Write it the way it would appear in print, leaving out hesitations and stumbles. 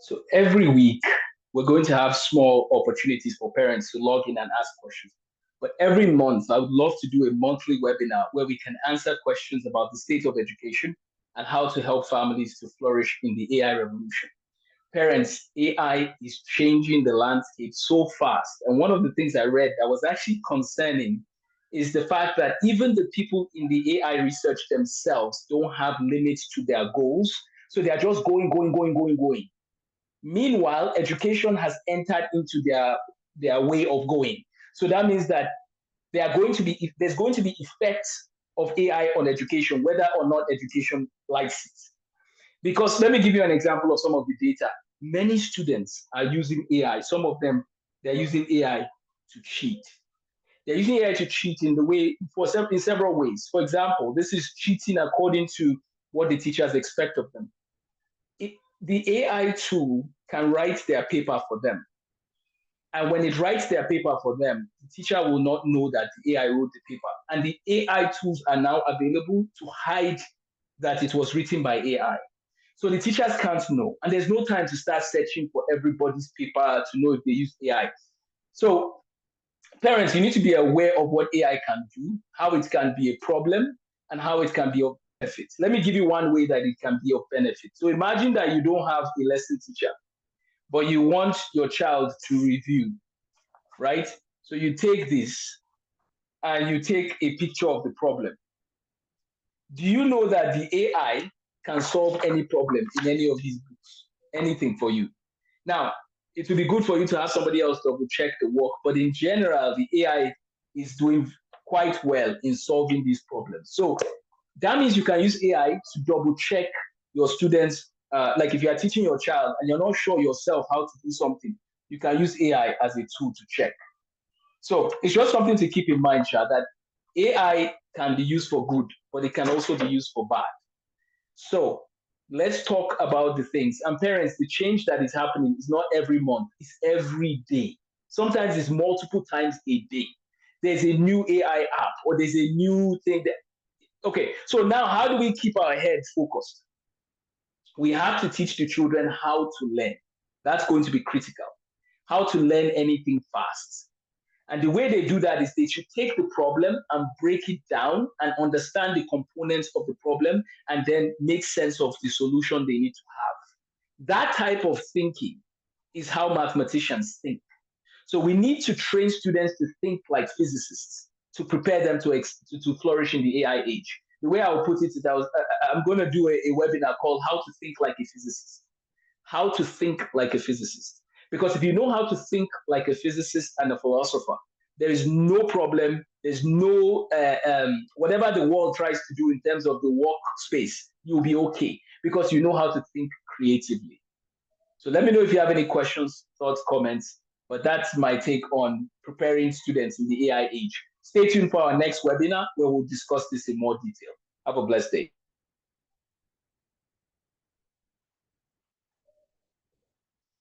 So every week, we're going to have small opportunities for parents to log in and ask questions. But every month, I would love to do a monthly webinar where we can answer questions about the state of education and how to help families to flourish in the AI revolution. Parents, AI is changing the landscape so fast. And one of the things I read that was actually concerning is the fact that even the people in the AI research themselves don't have limits to their goals. So they are just going. Meanwhile, education has entered into their way of going. So that means that there's going to be effects of AI on education, whether or not education likes it. Because let me give you an example of some of the data. Many students are using AI. Some of them, they're using AI to cheat. They're using AI to cheat in several ways. For example, this is cheating according to what the teachers expect of them. The AI tool can write their paper for them. And when it writes their paper for them, the teacher will not know that the AI wrote the paper. And the AI tools are now available to hide that it was written by AI. So the teachers can't know. And there's no time to start searching for everybody's paper to know if they use AI. So parents, you need to be aware of what AI can do, how it can be a problem, and how it can be of benefit. Let me give you one way that it can be of benefit. So imagine that you don't have a lesson teacher, but you want your child to review, right? So you take this and you take a picture of the problem. Do you know that the AI can solve any problem in any of these books? Anything for you? Now, it would be good for you to have somebody else double check the work, but in general, the AI is doing quite well in solving these problems. So that means you can use AI to double check your students. Like if you are teaching your child and you're not sure yourself how to do something, you can use AI as a tool to check. So it's just something to keep in mind, Sha, that AI can be used for good, but it can also be used for bad. So let's talk about the things. And parents, the change that is happening is not every month, it's every day. Sometimes it's multiple times a day. There's a new AI app or there's a new thing that. Okay, so now how do we keep our heads focused? We have to teach the children how to learn. That's going to be critical. How to learn anything fast. And the way they do that is they should take the problem and break it down and understand the components of the problem and then make sense of the solution they need to have. That type of thinking is how mathematicians think. So we need to train students to think like physicists to prepare them to flourish in the AI age. The way I would put it is I'm going to do a webinar called How to Think Like a Physicist. How to think like a physicist. Because if you know how to think like a physicist and a philosopher, there is no problem. There's no, whatever the world tries to do in terms of the workspace, you'll be okay because you know how to think creatively. So let me know if you have any questions, thoughts, comments. But that's my take on preparing students in the AI age. Stay tuned for our next webinar where we'll discuss this in more detail. Have a blessed day.